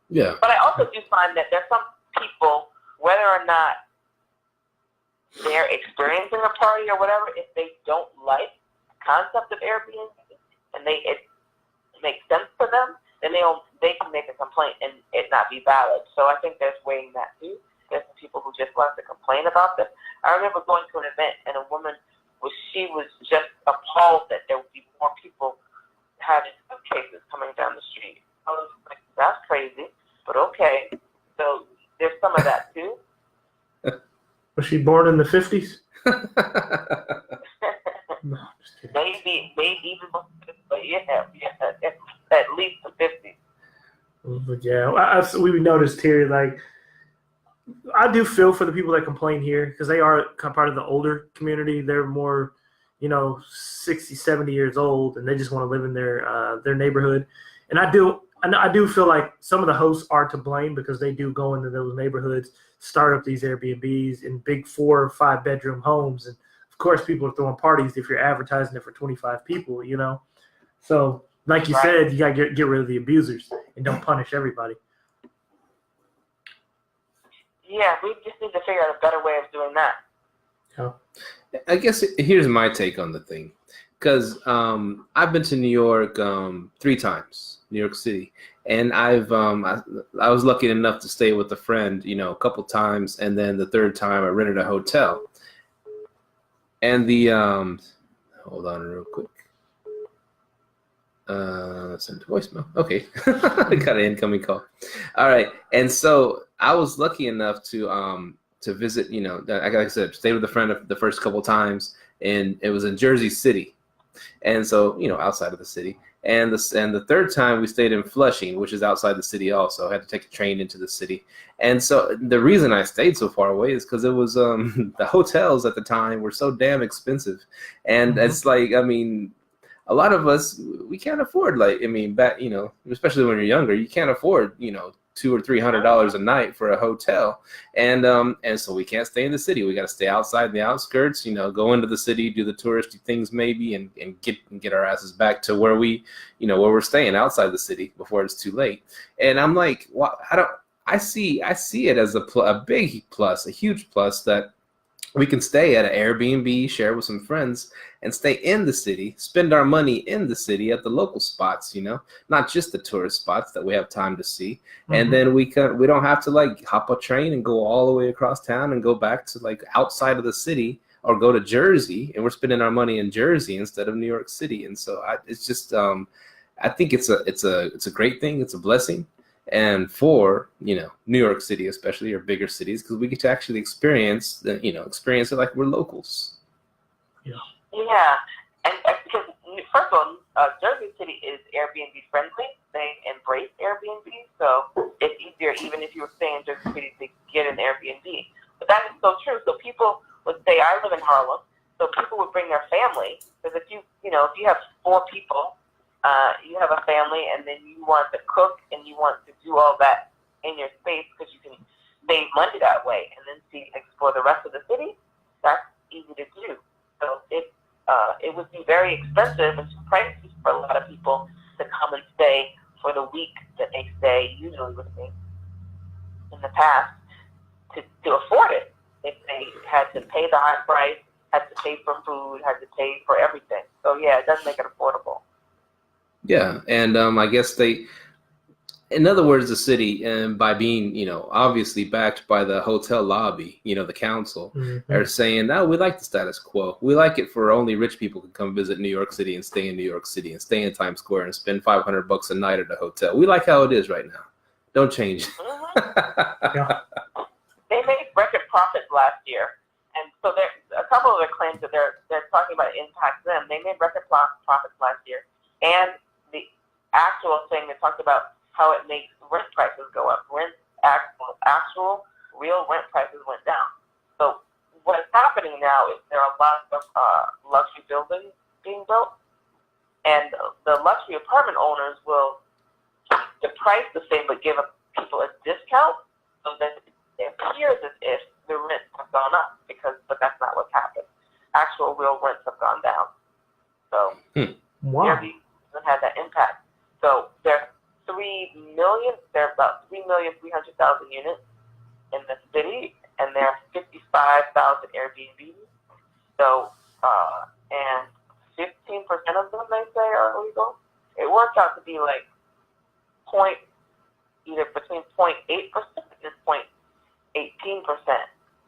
Yeah.
But I also do find that there's some people, whether or not they're experiencing a party or whatever, if they don't like the concept of Airbnb and it makes sense to them, then they can make a complaint and it not be valid. So I think there's weighing that too. there's some people who just like to complain about this. I remember going to an event and a woman she was just appalled that there would be more people having suitcases coming down the street. I was like, that's crazy, but okay. So there's some of that too.
Was she born in the 50s? No, just kidding.
maybe even, but yeah, at least the 50s.
But yeah, we noticed here, like, I do feel for the people that complain here because they are part of the older community. They're more, 60, 70 years old, and they just want to live in their neighborhood. And I do feel like some of the hosts are to blame because they do go into those neighborhoods, start up these Airbnbs in big 4 or 5 bedroom homes. And of course, people are throwing parties if you're advertising it for 25 people, So like you said, you got to get rid of the abusers and don't punish everybody.
Yeah, we just need to figure out a better way of doing that.
Yeah.
I guess here's my take on the thing, because I've been to New York 3 times, New York City, and I was lucky enough to stay with a friend, a couple times, and then the 3rd time I rented a hotel. And the hold on real quick. Send to voicemail. Okay, I got an incoming call. All right, and so I was lucky enough to visit. Like I said, stayed with a friend the first couple times, and it was in Jersey City, and so outside of the city. And the 3rd time we stayed in Flushing, which is outside the city also. I had to take a train into the city. And so the reason I stayed so far away is because it was the hotels at the time were so damn expensive. And it's like, a lot of us, we can't afford, back, especially when you're younger, you can't afford, $200 or $300 a night for a hotel. And so we can't stay in the city. We got to stay outside the outskirts, go into the city, do the touristy things maybe, and get our asses back to where where we're staying outside the city before it's too late. And I'm like, well, I see it as a big plus, a huge plus that we can stay at an Airbnb, share with some friends, and stay in the city, spend our money in the city at the local spots, not just the tourist spots that we have time to see. Mm-hmm. And then we don't have to hop a train and go all the way across town and go back to outside of the city or go to Jersey, and we're spending our money in Jersey instead of New York City. And so it's just I think it's a great thing. It's a blessing. And for New York City especially, or bigger cities, because we get to actually experience it like we're locals.
Yeah, and because first of all, Jersey City is Airbnb friendly. They embrace Airbnb, so it's easier even if you were staying in Jersey City to get an Airbnb. But that is so true. So people would say, I live in Harlem, so people would bring their family, because if you have 4 people. You have a family, and then you want to cook, and you want to do all that in your space because you can save money that way, and then explore the rest of the city. That's easy to do. So it would be very expensive and pricey for a lot of people to come and stay for the week that they stay usually with me in the past to afford it. If they had to pay the high price, had to pay for food, had to pay for everything. So yeah, it does make it affordable. Yeah,
and I guess in other words, the city, and by being, obviously backed by the hotel lobby, the council, are saying, no, we like the status quo. We like it for only rich people to come visit New York City and stay in New York City and stay in Times Square and spend $500 a night at a hotel. We like how it is right now. Don't change.
Yeah. They made record profits last year, and so there's a couple of their claims that they're talking about impacts them. They made record profits last year, and the actual thing they talked about how it makes rent prices go up. Actual real rent prices went down. So what's happening now is there are lots of luxury buildings being built, and the luxury apartment owners will keep the price the same but give people a discount, so that it appears as if the rents have gone up, but that's not what's happened. Actual real rents have gone down. So
wow.
Airbnb hasn't had that impact. So there are about 3,300,000 units in the city, and there are 55,000 Airbnbs. So, and 15% of them, they say, are illegal. It works out to be either between 0.8% and 18%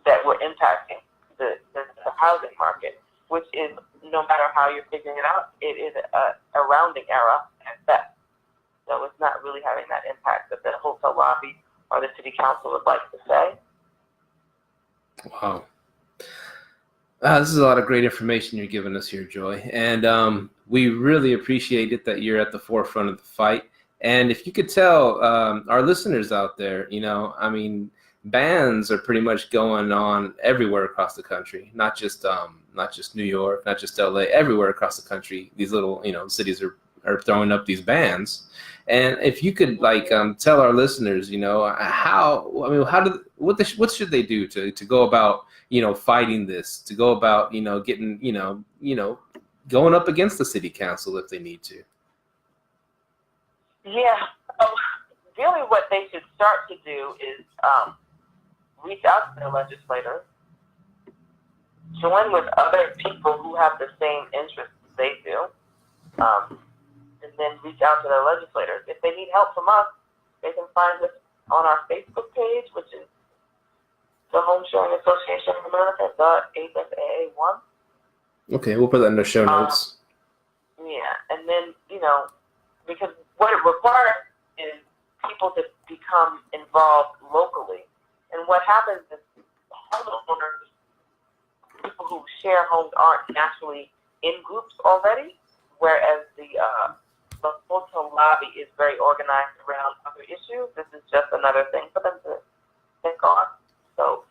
that were impacting the housing market, which is, no matter how you're figuring it out, it is a rounding error at best. So it's not really having that impact that the hotel lobby or the city council would like to say.
Wow. This is a lot of great information you're giving us here, Joy. And we really appreciate it that you're at the forefront of the fight. And if you could tell our listeners out there, I mean, bans are pretty much going on everywhere across the country, not just New York, not just LA, everywhere across the country. These little, cities are throwing up these bans. And if you could tell our listeners, what should they do to go about, fighting this, to go about, getting, going up against the city council if they need to.
Yeah. So really what they should start to do is reach out to their legislators, join with other people who have the same interests as they do, and then reach out to their legislators. If they need help from us, they can find us on our Facebook page, which is the Home Sharing Association of America, HSAA1.
Okay, we'll put that in the show notes.
Yeah, and then, because what it requires is people to become involved locally. And what happens is homeowners, people who share homes, aren't naturally in groups already, whereas the hotel lobby is very organized around other issues. This is just another thing for them to take on. So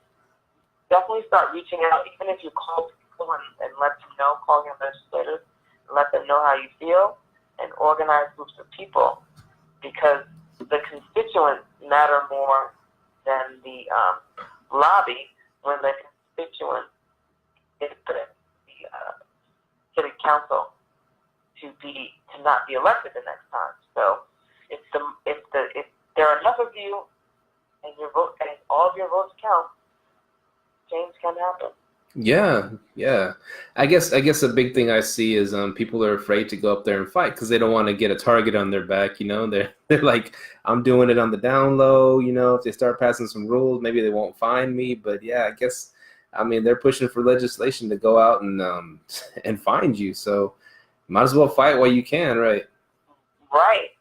definitely start reaching out, even if you call people and let them know, call your legislators, and let them know how you feel, and organize groups of people, because the constituents matter more than the lobby when the constituent is the city council to not be elected the next time. So if there are enough of you and all of your votes count, change can happen. Yeah. I guess a big thing I see is people are afraid to go up there and fight because they don't want to get a target on their back. They're like, I'm doing it on the down low. If they start passing some rules, maybe they won't find me. But yeah, they're pushing for legislation to go out and find you. So might as well fight while you can, right? Right.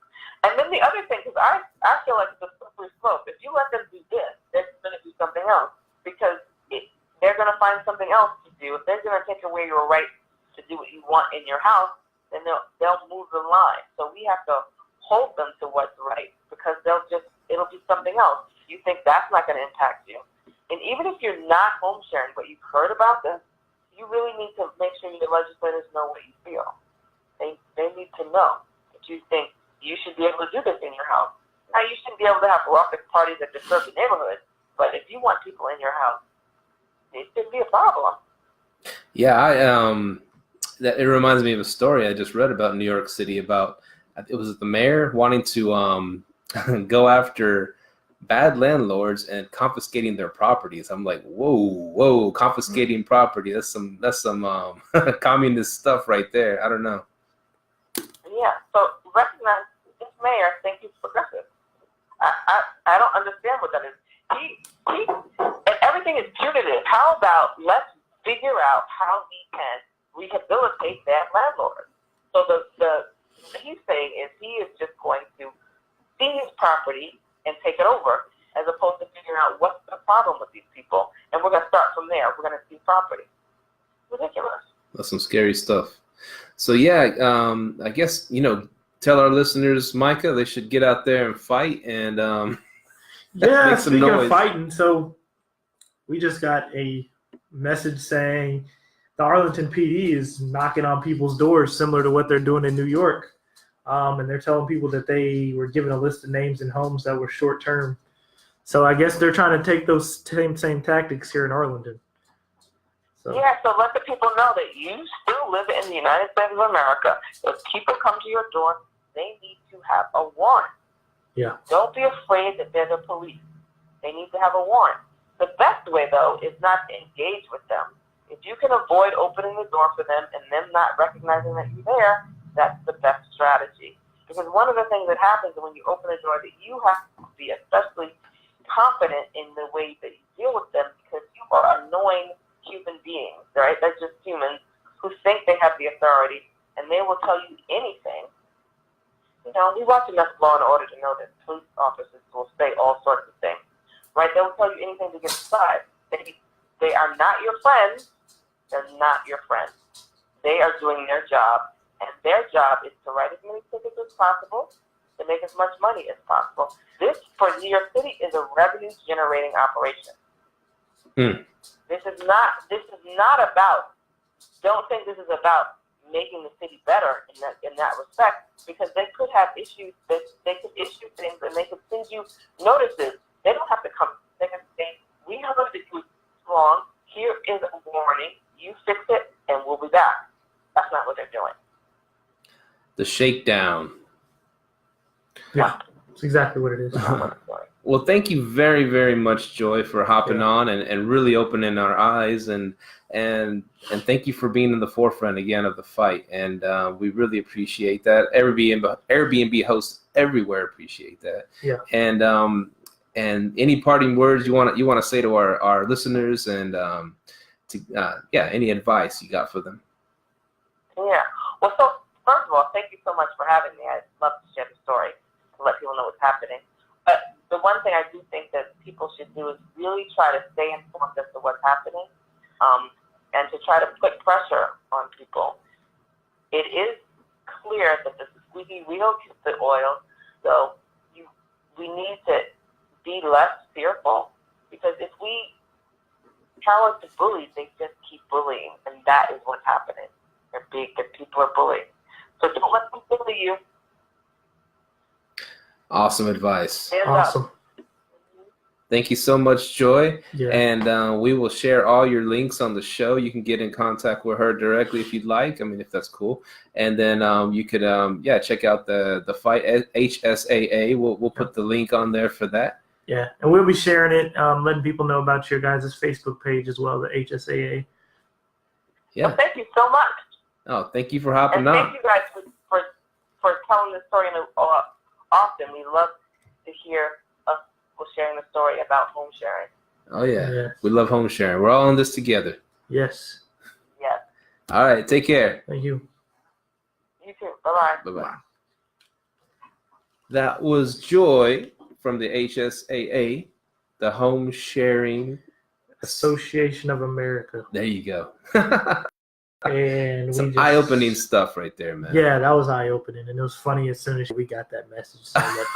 And then the other thing, because I feel like it's a slippery slope. If you let them do this, they're going to do something else, because they're going to find something else to do. If they're going to take away your right to do what you want in your house, then they'll move the line. So we have to hold them to what's right, because it'll be something else. You think that's not going to impact you. And even if you're not home sharing, but you've heard about this, you really need to make sure your legislators know what you feel. They need to know that you think you should be able to do this in your house. Now, you shouldn't be able to have raucous parties that disturb the neighborhood, but if you want people in your house, it shouldn't be a problem.
Yeah, it reminds me of a story I just read about New York City about, it was the mayor wanting to go after bad landlords and confiscating their properties. I'm like, whoa, confiscating property. That's some communist stuff right there. I don't know.
Yeah, so recognize this mayor thinks he's progressive. I don't understand what that is. He and everything is punitive. How about let's figure out how we can rehabilitate that landlord? So the he's saying is he is just going to see his property and take it over, as opposed to figuring out what's the problem with these people, and we're going to start from there. We're going to see property. Ridiculous.
That's some scary stuff. So yeah, I guess tell our listeners, Myka, they should get out there and fight and
yeah.
make some
Speaking
noise.
of fighting, so we just got a message saying the Arlington PD is knocking on people's doors, similar to what they're doing in New York, and they're telling people that they were given a list of names and homes that were short term. So I guess they're trying to take those same tactics here in Arlington. So.
Yeah, so let the people know that you still live in the United States of America. If people come to your door, they need to have a warrant.
Yeah.
Don't be afraid that they're the police. They need to have a warrant. The best way, though, is not to engage with them. If you can avoid opening the door for them and them not recognizing that you're there, that's the best strategy. Because one of the things that happens when you open the door that you have to be especially confident in the way that you deal with them because you are annoying human beings, right? They're just humans who think they have the authority, and they will tell you anything. You know, we watch enough Law and Order to know that police officers will say all sorts of things, right? They will tell you anything to get inside. They are not your friends. They're not your friends. They are doing their job, and their job is to write as many tickets as possible to make as much money as possible. This, for New York City, is a revenue-generating operation. This is not about. Don't think this is about making the city better in that respect, because they could have issues. They could issue things, and they could send you notices. They don't have to come. They can say, "We heard that you was wrong. Here is a warning. You fix it, and we'll be back." That's not what they're doing.
The shakedown.
Yeah, that's exactly what it is.
Well, thank you very, very much, Joy, for hopping on and really opening our eyes, and thank you for being in the forefront again of the fight. And we really appreciate that. Airbnb hosts everywhere appreciate that. Yeah. And any parting words you want to say to our listeners, and any advice you got for them?
Yeah. Well, so first of all, thank you so much for having me. I'd love to share the story to let people know what's happening. But the one thing I do think that people should do is really try to stay informed as to what's happening, and to try to put pressure on people. It is clear that the squeaky wheel gets the oil, so we need to be less fearful, because if we cower to bullies, they just keep bullying, and that is what's happening. The people are bullied. So don't let them bully you.
Awesome advice.
Awesome.
Thank you so much, Joy.
Yeah.
And we will share all your links on the show. You can get in contact with her directly if you'd like. I mean, if that's cool. And then you could, check out the fight HSAA. We'll put the link on there for that.
Yeah, and we'll be sharing it, letting people know about your guys' Facebook page as well, the HSAA.
Yeah.
Well, thank you so much.
Oh, thank you for hopping
on.
Thank
you guys for telling the story often. We love to hear us sharing the story about home sharing.
Oh, yeah. We love home sharing. We're all in this together.
Yes.
Yes.
All right. Take care.
Thank you.
You too. Bye-bye.
Bye-bye. That was Joy from the HSAA, the Home Sharing
Association of America.
There you go.
And
some eye-opening stuff right there, man.
Yeah, that was eye-opening, and it was funny as soon as we got that message saying that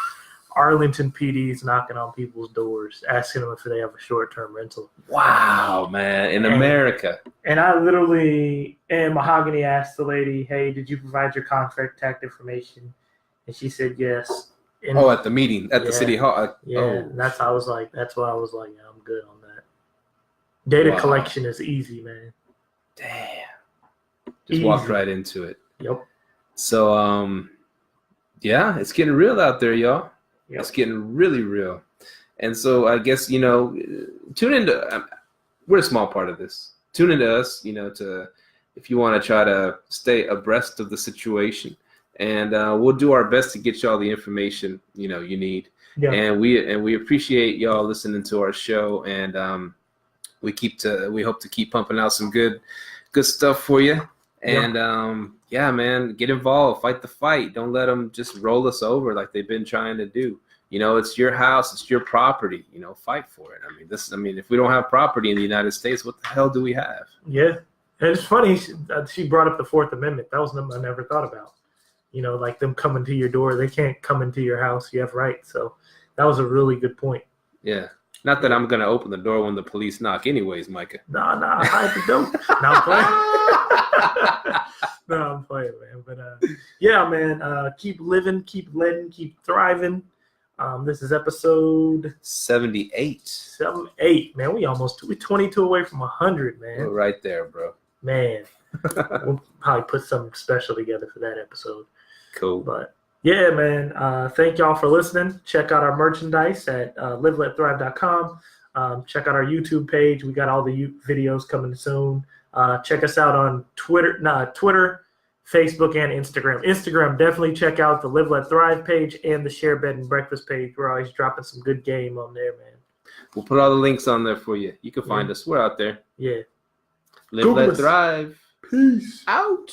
Arlington PD is knocking on people's doors, asking them if they have a short-term rental.
Wow, man, in America.
And I and Mahogany asked the lady, "Hey, did you provide your contact information?" And she said yes. And
at the meeting at the city hall.
That's why I was like, yeah, I'm good on that. Data collection is easy, man.
Damn. Just walked right into it.
Yep.
So, it's getting real out there, y'all.
Yep.
It's getting really real. And so I guess, tune into, we're a small part of this. Tune into us, if you want to try to stay abreast of the situation. And we'll do our best to get y'all the information, you need. Yeah. And we appreciate y'all listening to our show. And we hope to keep pumping out some good stuff for you. And man, get involved, fight the fight. Don't let them just roll us over like they've been trying to do. It's your house, it's your property. Fight for it. I mean, if we don't have property in the United States, what the hell do we have?
Yeah, and it's funny. She brought up the Fourth Amendment. That was something I never thought about. Like them coming to your door. They can't come into your house. You have rights. So that was a really good point.
Yeah. Not that I'm going to open the door when the police knock anyways, Myka.
No, hide the door. No, I'm playing. No, I'm playing, man. But, man, keep living, keep letting, keep thriving. This is episode
78.
78, man. We're 22 away from 100, man.
We're right there, bro.
Man. We'll probably put something special together for that episode.
Cool.
But yeah, man. Thank y'all for listening. Check out our merchandise at liveletthrive.com. Check out our YouTube page. We got all the videos coming soon. Check us out on Twitter, Facebook, and Instagram. Instagram, definitely check out the Live Let Thrive page and the Share Bed and Breakfast page. We're always dropping some good game on there, man.
We'll put all the links on there for you. You can find us. We're out there.
Yeah.
Live,
Google
let
us.
thrive.
Peace.
Out.